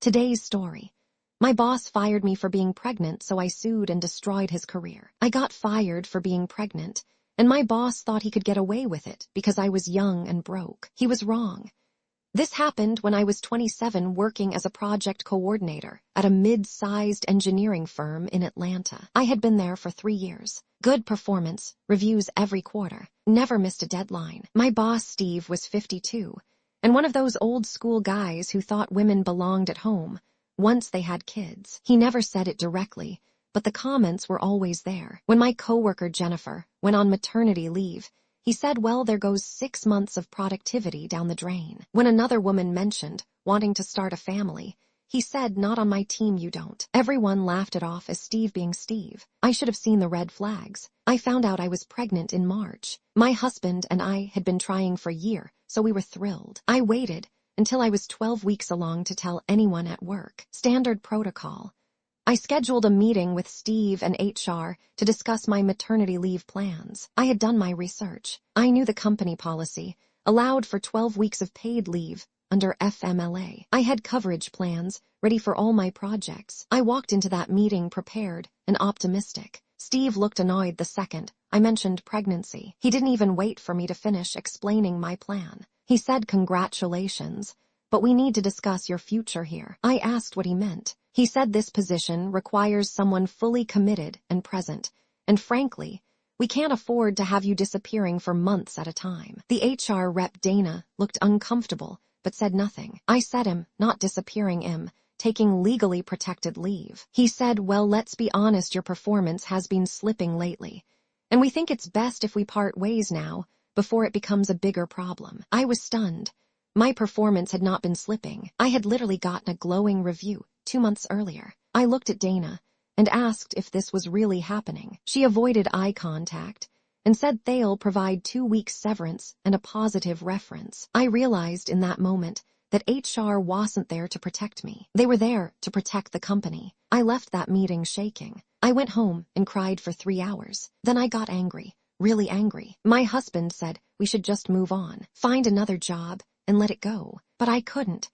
Today's story. My boss fired me for being pregnant, so I sued and destroyed his career. I got fired for being pregnant, and my boss thought he could get away with it because I was young and broke. He was wrong. This happened when I was 27, working as a project coordinator at a mid-sized engineering firm in Atlanta. I had been there for 3 years. Good performance, reviews every quarter, never missed a deadline. My boss, Steve, was 52, and one of those old-school guys who thought women belonged at home once they had kids. He never said it directly, but the comments were always there. When my coworker Jennifer went on maternity leave, he said, well, there goes 6 months of productivity down the drain. When another woman mentioned wanting to start a family, he said, not on my team, you don't. Everyone laughed it off as Steve being Steve. I should have seen the red flags. I found out I was pregnant in March. My husband and I had been trying for a year, so we were thrilled. I waited until I was 12 weeks along to tell anyone at work. Standard protocol. I scheduled a meeting with Steve and HR to discuss my maternity leave plans. I had done my research. I knew the company policy allowed for 12 weeks of paid leave under FMLA. I had coverage plans ready for all my projects. I walked into that meeting prepared and optimistic. Steve looked annoyed the second I mentioned pregnancy. He didn't even wait for me to finish explaining my plan. He said, congratulations, but we need to discuss your future here. I asked what he meant. He said this position requires someone fully committed and present, and frankly, we can't afford to have you disappearing for months at a time. The HR rep Dana looked uncomfortable, but said nothing. I said not disappearing, taking legally protected leave. He said, well, let's be honest, your performance has been slipping lately, and we think it's best if we part ways now before it becomes a bigger problem. I was stunned. My performance had not been slipping. I had literally gotten a glowing review 2 months earlier. I looked at Dana and asked if this was really happening. She avoided eye contact and said they'll provide 2 weeks severance and a positive reference. I realized in that moment that HR wasn't there to protect me. They were there to protect the company. I left that meeting shaking. I went home and cried for 3 hours. Then I got angry, really angry. My husband said we should just move on, find another job, and let it go. But I couldn't.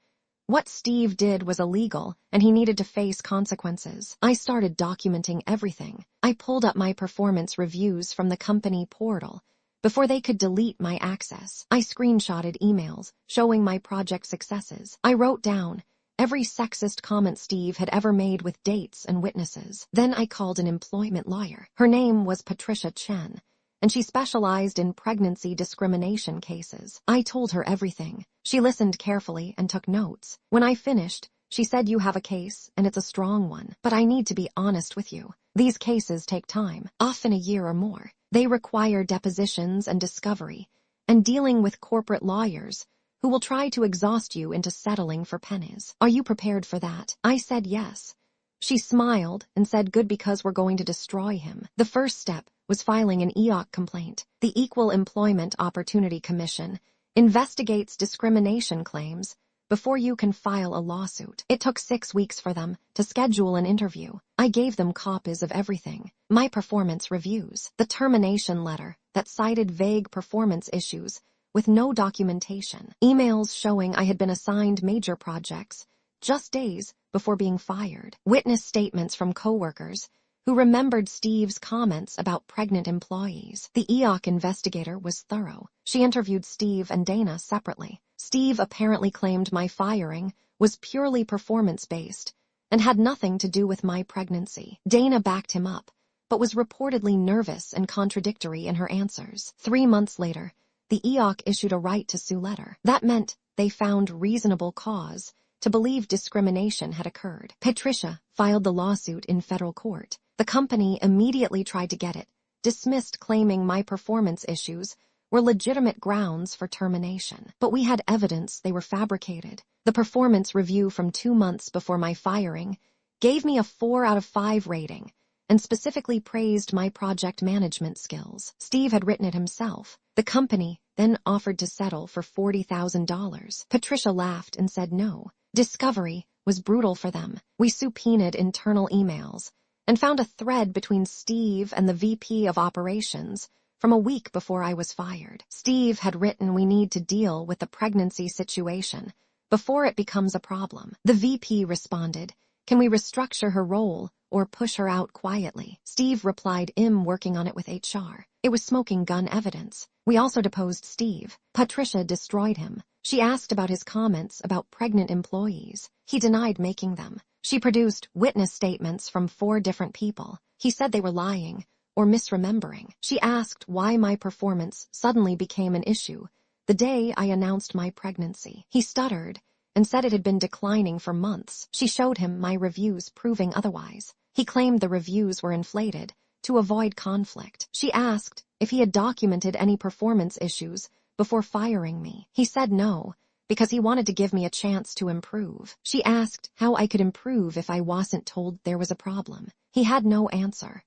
What Steve did was illegal, and he needed to face consequences. I started documenting everything. I pulled up my performance reviews from the company portal before they could delete my access. I screenshotted emails showing my project successes. I wrote down every sexist comment Steve had ever made with dates and witnesses. Then I called an employment lawyer. Her name was Patricia Chen, and she specialized in pregnancy discrimination cases. I told her everything. She listened carefully and took notes. When I finished, she said, you have a case, and it's a strong one. But I need to be honest with you. These cases take time, often a year or more. They require depositions and discovery, and dealing with corporate lawyers who will try to exhaust you into settling for pennies. Are you prepared for that? I said yes. She smiled and said, good, because we're going to destroy him. The first step was filing an EEOC complaint. The Equal Employment Opportunity Commission investigates discrimination claims before you can file a lawsuit. It took 6 weeks for them to schedule an interview. I gave them copies of everything. My performance reviews, the termination letter that cited vague performance issues with no documentation, emails showing I had been assigned major projects just days before being fired, witness statements from coworkers who remembered Steve's comments about pregnant employees. The EEOC investigator was thorough. She interviewed Steve and Dana separately. Steve apparently claimed my firing was purely performance-based and had nothing to do with my pregnancy. Dana backed him up, but was reportedly nervous and contradictory in her answers. 3 months later, the EEOC issued a right to sue letter. That meant they found reasonable cause to believe discrimination had occurred. Patricia filed the lawsuit in federal court. The company immediately tried to get it dismissed, claiming my performance issues were legitimate grounds for termination. But we had evidence they were fabricated. The performance review from 2 months before my firing gave me a 4 out of 5 rating and specifically praised my project management skills. Steve had written it himself. The company then offered to settle for $40,000. Patricia laughed and said no. Discovery was brutal for them. We subpoenaed internal emails and found a thread between Steve and the VP of operations from a week before I was fired. Steve had written, we need to deal with the pregnancy situation before it becomes a problem. The VP responded, "Can we restructure her role or push her out quietly?" Steve replied, "I'm working on it with HR." It was smoking gun evidence. We also deposed Steve. Patricia destroyed him. She asked about his comments about pregnant employees. He denied making them. She produced witness statements from 4 different people. He said they were lying or misremembering. She asked why my performance suddenly became an issue the day I announced my pregnancy. He stuttered and said it had been declining for months. She showed him my reviews proving otherwise. He claimed the reviews were inflated to avoid conflict. She asked if he had documented any performance issues before firing me. He said no, because he wanted to give me a chance to improve. She asked how I could improve if I wasn't told there was a problem. He had no answer.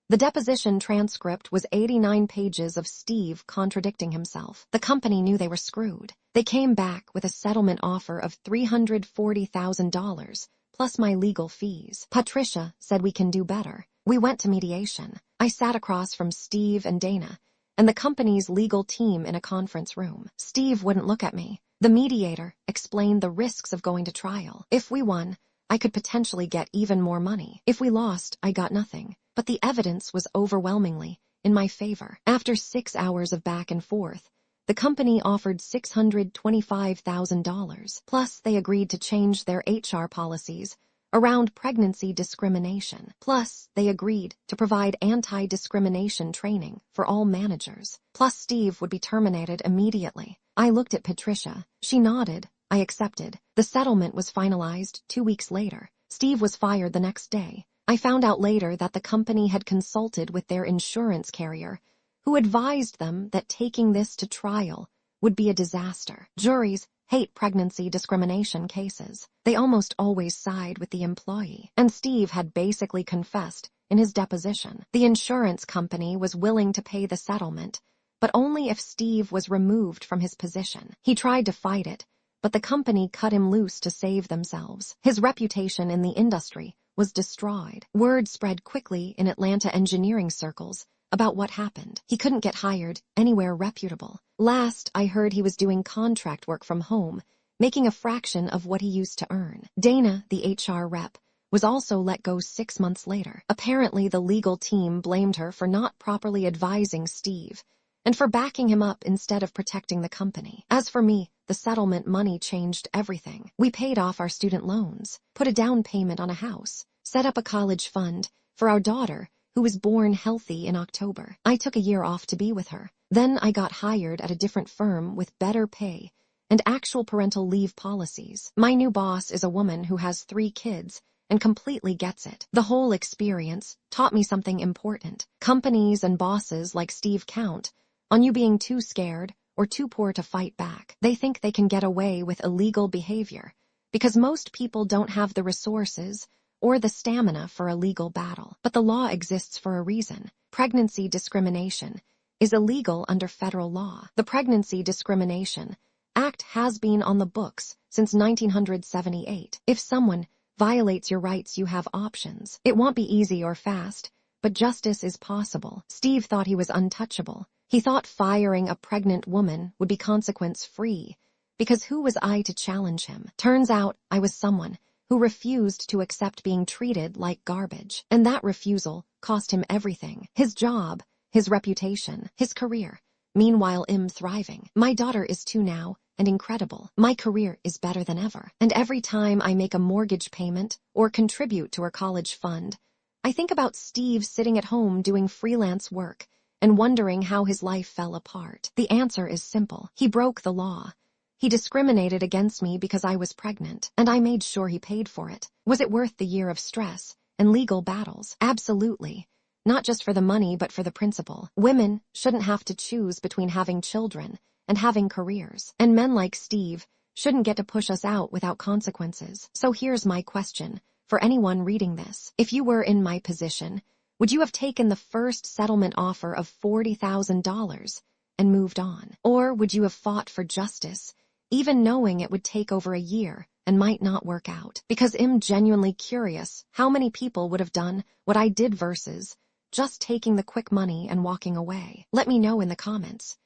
The deposition transcript was 89 pages of Steve contradicting himself. The company knew they were screwed. They came back with a settlement offer of $340,000 plus my legal fees. Patricia said we can do better. We went to mediation. I sat across from Steve and Dana and the company's legal team in a conference room. Steve wouldn't look at me. The mediator explained the risks of going to trial. If we won, I could potentially get even more money. If we lost, I got nothing. But the evidence was overwhelmingly in my favor. After 6 hours of back and forth, the company offered $625,000. Plus, they agreed to change their HR policies around pregnancy discrimination. Plus, they agreed to provide anti-discrimination training for all managers. Plus, Steve would be terminated immediately. I looked at Patricia. She nodded. I accepted. The settlement was finalized 2 weeks later. Steve was fired the next day. I found out later that the company had consulted with their insurance carrier, who advised them that taking this to trial would be a disaster. Juries hate pregnancy discrimination cases. They almost always side with the employee. And Steve had basically confessed in his deposition. The insurance company was willing to pay the settlement, but only if Steve was removed from his position. He tried to fight it, but the company cut him loose to save themselves. His reputation in the industry was destroyed. Word spread quickly in Atlanta engineering circles about what happened. He couldn't get hired anywhere reputable. Last I heard, he was doing contract work from home, making a fraction of what he used to earn. Dana, the HR rep, was also let go 6 months later. Apparently, the legal team blamed her for not properly advising Steve and for backing him up instead of protecting the company. As for me, the settlement money changed everything. We paid off our student loans, put a down payment on a house, set up a college fund for our daughter, who was born healthy in October. I took a year off to be with her. Then I got hired at a different firm with better pay and actual parental leave policies. My new boss is a woman who has 3 kids and completely gets it. The whole experience taught me something important. Companies and bosses like Steve count on you being too scared or too poor to fight back. They think they can get away with illegal behavior because most people don't have the resources or the stamina for a legal battle. But the law exists for a reason. Pregnancy discrimination is illegal under federal law. The Pregnancy Discrimination Act has been on the books since 1978. If someone violates your rights, you have options. It won't be easy or fast, but justice is possible. Steve thought he was untouchable. He thought firing a pregnant woman would be consequence-free, because who was I to challenge him? Turns out I was someone who refused to accept being treated like garbage. And that refusal cost him everything. His job, his reputation, his career. Meanwhile, I'm thriving. My daughter is 2 now, and incredible. My career is better than ever. And every time I make a mortgage payment or contribute to her college fund, I think about Steve sitting at home doing freelance work and wondering how his life fell apart. The answer is simple. He broke the law. He discriminated against me because I was pregnant, and I made sure he paid for it. Was it worth the year of stress and legal battles? Absolutely. Not just for the money, but for the principle. Women shouldn't have to choose between having children and having careers. And men like Steve shouldn't get to push us out without consequences. So here's my question for anyone reading this. If you were in my position, would you have taken the first settlement offer of $40,000 and moved on? Or would you have fought for justice, even knowing it would take over a year and might not work out? Because I'm genuinely curious how many people would have done what I did versus just taking the quick money and walking away. Let me know in the comments.